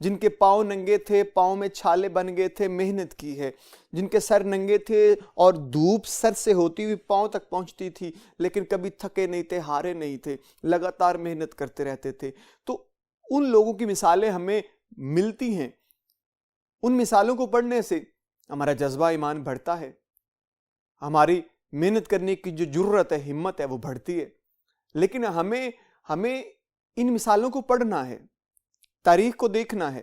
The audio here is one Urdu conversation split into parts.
جن کے پاؤں ننگے تھے، پاؤں میں چھالے بن گئے تھے، محنت کی ہے. جن کے سر ننگے تھے اور دھوپ سر سے ہوتی ہوئی پاؤں تک پہنچتی تھی، لیکن کبھی تھکے نہیں تھے، ہارے نہیں تھے، لگاتار محنت کرتے رہتے تھے. تو ان لوگوں کی مثالیں ہمیں ملتی ہیں. ان مثالوں کو پڑھنے سے ہمارا جذبہ ایمان بڑھتا ہے، ہماری محنت کرنے کی جو جرت ہے، ہمت ہے، وہ بڑھتی ہے. لیکن ہمیں ان مثالوں کو پڑھنا ہے، تاریخ کو دیکھنا ہے،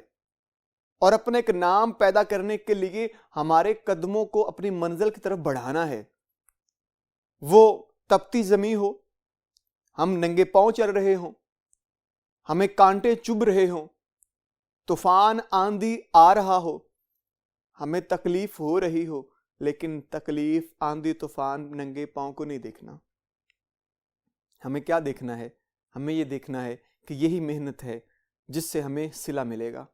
اور اپنے ایک نام پیدا کرنے کے لیے ہمارے قدموں کو اپنی منزل کی طرف بڑھانا ہے. وہ تپتی زمین ہو، ہم ننگے پاؤں چل رہے ہوں، ہمیں کانٹے چبھ رہے ہوں، طوفان آندھی آ رہا ہو، ہمیں تکلیف ہو رہی ہو، لیکن تکلیف، آندھی، طوفان، ننگے پاؤں کو نہیں دیکھنا. ہمیں کیا دیکھنا ہے؟ ہمیں یہ دیکھنا ہے کہ یہی محنت ہے جس سے ہمیں صلہ ملے گا.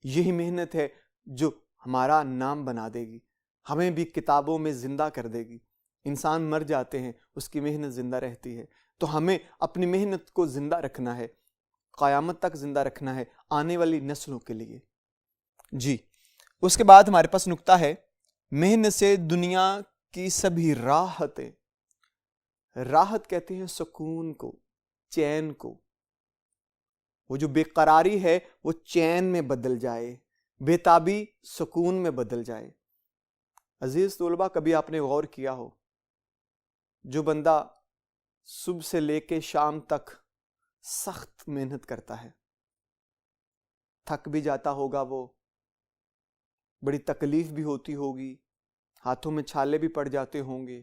یہی محنت ہے جو ہمارا نام بنا دے گی، ہمیں بھی کتابوں میں زندہ کر دے گی. انسان مر جاتے ہیں، اس کی محنت زندہ رہتی ہے. تو ہمیں اپنی محنت کو زندہ رکھنا ہے، قیامت تک زندہ رکھنا ہے، آنے والی نسلوں کے لیے. جی، اس کے بعد ہمارے پاس نکتہ ہے، محنت سے دنیا کی سبھی راحتیں. راحت کہتے ہیں سکون کو، چین کو. وہ جو بے قراری ہے وہ چین میں بدل جائے، بے تابی سکون میں بدل جائے. عزیز طلباء، کبھی آپ نے غور کیا ہو، جو بندہ صبح سے لے کے شام تک سخت محنت کرتا ہے، تھک بھی جاتا ہوگا، وہ بڑی تکلیف بھی ہوتی ہوگی، ہاتھوں میں چھالے بھی پڑ جاتے ہوں گے،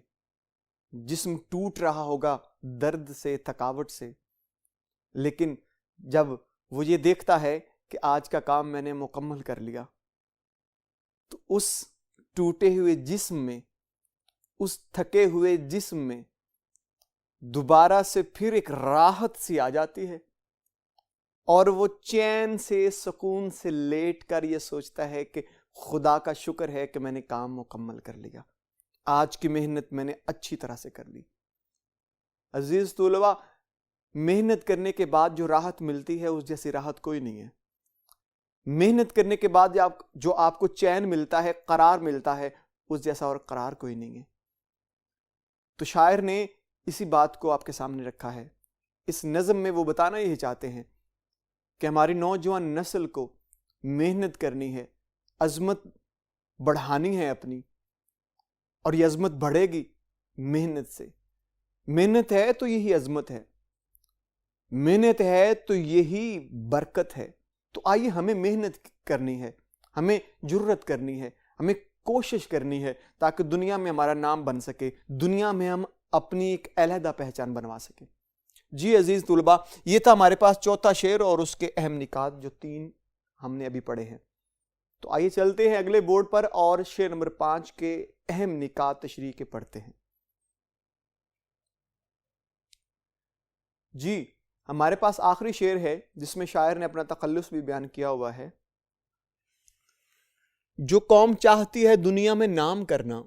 جسم ٹوٹ رہا ہوگا درد سے، تھکاوٹ سے. لیکن جب وہ یہ دیکھتا ہے کہ آج کا کام میں نے مکمل کر لیا، تو اس ٹوٹے ہوئے جسم میں، اس تھکے ہوئے جسم میں دوبارہ سے پھر ایک راحت سی آ جاتی ہے، اور وہ چین سے، سکون سے لیٹ کر یہ سوچتا ہے کہ خدا کا شکر ہے کہ میں نے کام مکمل کر لیا، آج کی محنت میں نے اچھی طرح سے کر لی. عزیز طلباء، محنت کرنے کے بعد جو راحت ملتی ہے اس جیسی راحت کوئی نہیں ہے. محنت کرنے کے بعد جو آپ کو چین ملتا ہے، قرار ملتا ہے، اس جیسا اور قرار کوئی نہیں ہے. تو شاعر نے اسی بات کو آپ کے سامنے رکھا ہے. اس نظم میں وہ بتانا یہی چاہتے ہیں کہ ہماری نوجوان نسل کو محنت کرنی ہے، عظمت بڑھانی ہے اپنی، اور یہ عظمت بڑھے گی محنت سے. محنت ہے تو یہی عظمت ہے، محنت ہے تو یہی برکت ہے. تو آئیے ہمیں محنت کرنی ہے، ہمیں جرت کرنی ہے، ہمیں کوشش کرنی ہے، تاکہ دنیا میں ہمارا نام بن سکے، دنیا میں ہم اپنی ایک علیحدہ پہچان بنوا سکیں. جی عزیز طلباء، یہ تھا ہمارے پاس چوتھا شعر اور اس کے اہم نکات، جو 3 ہم نے ابھی پڑھے ہیں. تو آئیے چلتے ہیں اگلے بورڈ پر اور شعر نمبر 5 کے اہم نکات تشریح کے پڑھتے ہیں. جی، ہمارے پاس آخری شعر ہے جس میں شاعر نے اپنا تخلص بھی بیان کیا ہوا ہے. جو قوم چاہتی ہے دنیا میں نام کرنا،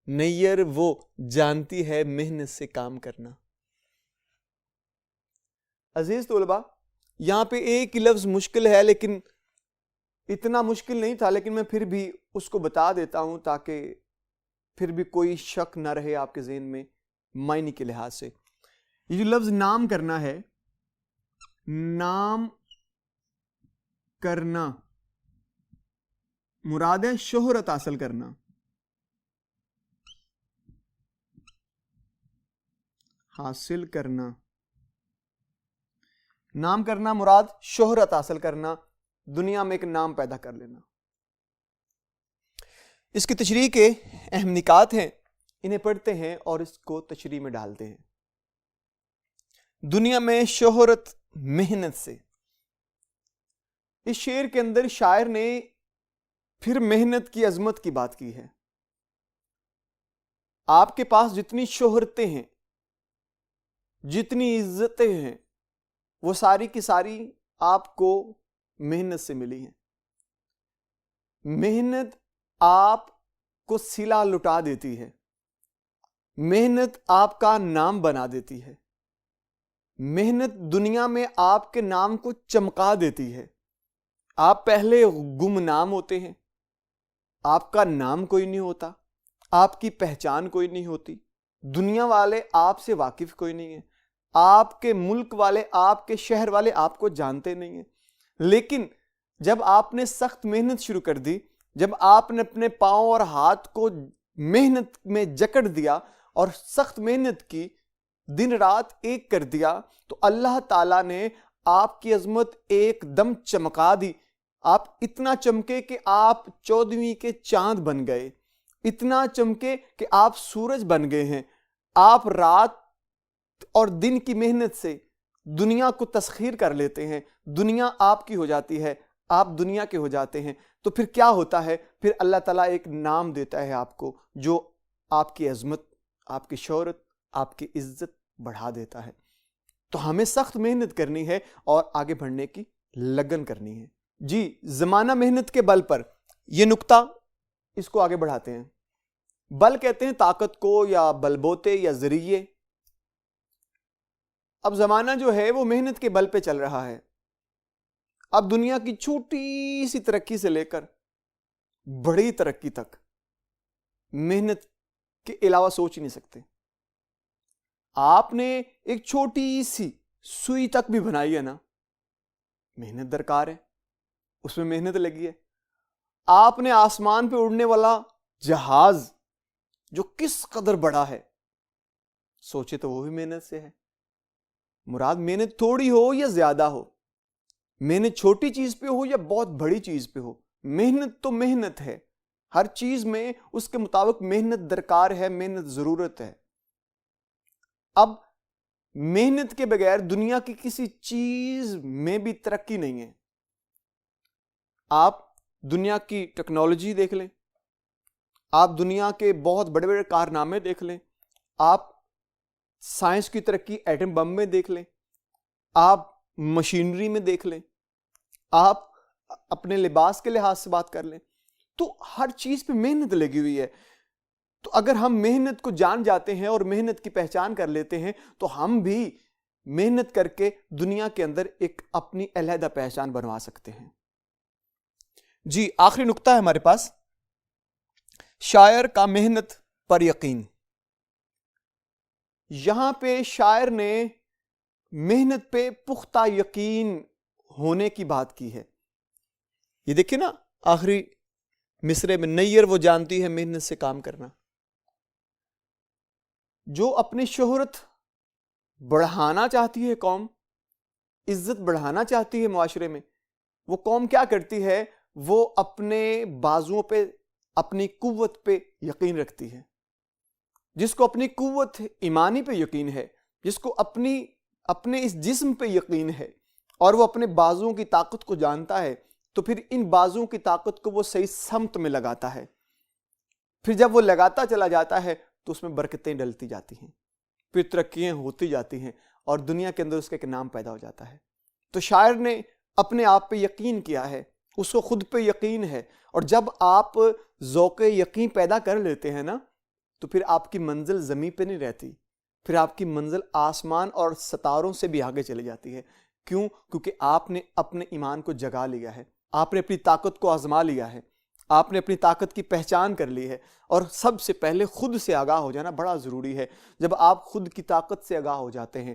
نیر وہ جانتی ہے محنت سے کام کرنا. عزیز طلباء، یہاں پہ ایک ہی لفظ مشکل ہے، لیکن اتنا مشکل نہیں تھا، لیکن میں پھر بھی اس کو بتا دیتا ہوں تاکہ پھر بھی کوئی شک نہ رہے آپ کے ذہن میں معنی کے لحاظ سے. یہ جو لفظ نام کرنا ہے، نام کرنا مراد ہے شہرت حاصل کرنا. حاصل کرنا، نام کرنا مراد شہرت حاصل کرنا، دنیا میں ایک نام پیدا کر لینا. اس کی تشریح کے اہم نکات ہیں، انہیں پڑھتے ہیں اور اس کو تشریح میں ڈالتے ہیں. دنیا میں شہرت محنت سے. اس شعر کے اندر شاعر نے پھر محنت کی عظمت کی بات کی ہے. آپ کے پاس جتنی شہرتیں ہیں، جتنی عزتیں ہیں، وہ ساری کی ساری آپ کو محنت سے ملی ہیں. محنت آپ کو صلہ لٹا دیتی ہے، محنت آپ کا نام بنا دیتی ہے. محنت دنیا میں آپ کے نام کو چمکا دیتی ہے. آپ پہلے گمنام ہوتے ہیں, آپ کا نام کوئی نہیں ہوتا, آپ کی پہچان کوئی نہیں ہوتی, دنیا والے آپ سے واقف کوئی نہیں ہے, آپ کے ملک والے, آپ کے شہر والے آپ کو جانتے نہیں ہیں. لیکن جب آپ نے سخت محنت شروع کر دی, جب آپ نے اپنے پاؤں اور ہاتھ کو محنت میں جکڑ دیا اور سخت محنت کی, دن رات ایک کر دیا, تو اللہ تعالیٰ نے آپ کی عظمت ایک دم چمکا دی. آپ اتنا چمکے کہ آپ 14ویں کے چاند بن گئے, اتنا چمکے کہ آپ سورج بن گئے ہیں. آپ رات اور دن کی محنت سے دنیا کو تسخیر کر لیتے ہیں, دنیا آپ کی ہو جاتی ہے, آپ دنیا کے ہو جاتے ہیں. تو پھر کیا ہوتا ہے؟ پھر اللہ تعالیٰ ایک نام دیتا ہے آپ کو جو آپ کی عظمت, آپ کی شہرت, آپ کی عزت بڑھا دیتا ہے. تو ہمیں سخت محنت کرنی ہے اور آگے بڑھنے کی لگن کرنی ہے. جی, زمانہ محنت کے بل پر, یہ نقطہ اس کو آگے بڑھاتے ہیں. بل کہتے ہیں طاقت کو, یا بل بوتے, یا ذریعے. اب زمانہ جو ہے وہ محنت کے بل پہ چل رہا ہے. اب دنیا کی چھوٹی سی ترقی سے لے کر بڑی ترقی تک محنت کے علاوہ سوچ نہیں سکتے. آپ نے ایک چھوٹی سی سوئی تک بھی بنائی ہے نا, محنت درکار ہے, اس میں محنت لگی ہے. آپ نے آسمان پہ اڑنے والا جہاز جو کس قدر بڑا ہے, سوچے تو وہ بھی محنت سے ہے. مراد محنت تھوڑی ہو یا زیادہ ہو, محنت چھوٹی چیز پہ ہو یا بہت بڑی چیز پہ ہو, محنت تو محنت ہے. ہر چیز میں اس کے مطابق محنت درکار ہے, محنت ضرورت ہے. اب محنت کے بغیر دنیا کی کسی چیز میں بھی ترقی نہیں ہے. آپ دنیا کی ٹیکنالوجی دیکھ لیں, آپ دنیا کے بہت بڑے بڑے کارنامے دیکھ لیں, آپ سائنس کی ترقی ایٹم بم میں دیکھ لیں, آپ مشینری میں دیکھ لیں, آپ اپنے لباس کے لحاظ سے بات کر لیں, تو ہر چیز پہ محنت لگی ہوئی ہے. تو اگر ہم محنت کو جان جاتے ہیں اور محنت کی پہچان کر لیتے ہیں تو ہم بھی محنت کر کے دنیا کے اندر ایک اپنی علیحدہ پہچان بنوا سکتے ہیں. جی, آخری نقطہ ہے ہمارے پاس, شاعر کا محنت پر یقین. یہاں پہ شاعر نے محنت پہ پختہ یقین ہونے کی بات کی ہے. یہ دیکھیں نا, آخری مصرے میں, نیر وہ جانتی ہے محنت سے کام کرنا. جو اپنی شہرت بڑھانا چاہتی ہے قوم, عزت بڑھانا چاہتی ہے معاشرے میں, وہ قوم کیا کرتی ہے؟ وہ اپنے بازوؤں پہ, اپنی قوت پہ یقین رکھتی ہے. جس کو اپنی قوت ایمانی پہ یقین ہے, جس کو اپنے اس جسم پہ یقین ہے, اور وہ اپنے بازوؤں کی طاقت کو جانتا ہے, تو پھر ان بازوؤں کی طاقت کو وہ صحیح سمت میں لگاتا ہے. پھر جب وہ لگاتا چلا جاتا ہے تو اس میں برکتیں ڈلتی جاتی ہیں, پھر ترقیاں ہوتی جاتی ہیں, اور دنیا کے اندر اس کا ایک نام پیدا ہو جاتا ہے. تو شاعر نے اپنے آپ پہ یقین کیا ہے, اس کو خود پہ یقین ہے. اور جب آپ ذوق یقین پیدا کر لیتے ہیں نا, تو پھر آپ کی منزل زمین پہ نہیں رہتی, پھر آپ کی منزل آسمان اور ستاروں سے بھی آگے چلی جاتی ہے. کیوں؟ کیونکہ آپ نے اپنے ایمان کو جگا لیا ہے, آپ نے اپنی طاقت کو آزما لیا ہے, آپ نے اپنی طاقت کی پہچان کر لی ہے. اور سب سے پہلے خود سے آگاہ ہو جانا بڑا ضروری ہے. جب آپ خود کی طاقت سے آگاہ ہو جاتے ہیں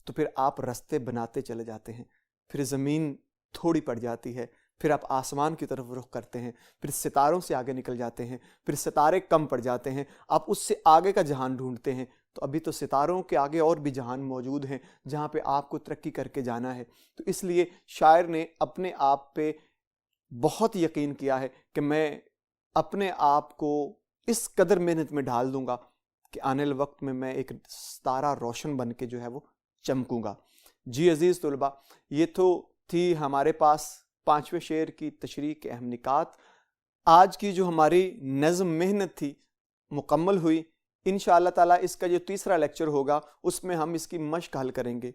تو پھر آپ رستے بناتے چلے جاتے ہیں, پھر زمین تھوڑی پڑ جاتی ہے, پھر آپ آسمان کی طرف رخ کرتے ہیں, پھر ستاروں سے آگے نکل جاتے ہیں, پھر ستارے کم پڑ جاتے ہیں, آپ اس سے آگے کا جہان ڈھونڈتے ہیں. تو ابھی تو ستاروں کے آگے اور بھی جہان موجود ہیں جہاں پہ آپ کو ترقی کر کے جانا ہے. تو اس لیے شاعر نے اپنے آپ پہ بہت یقین کیا ہے کہ میں اپنے آپ کو اس قدر محنت میں ڈال دوں گا کہ آنے والے وقت میں ایک ستارہ روشن بن کے جو ہے وہ چمکوں گا. جی عزیز طلباء, یہ تو تھی ہمارے پاس 5ویں شعر کی تشریح کے اہم نکات. آج کی جو ہماری نظم محنت تھی مکمل ہوئی. انشاءاللہ تعالیٰ اس کا جو تیسرا لیکچر ہوگا اس میں ہم اس کی مشق حل کریں گے.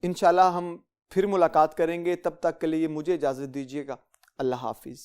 انشاءاللہ ہم پھر ملاقات کریں گے. تب تک کے لیے مجھے اجازت دیجیے گا. اللہ حافظ.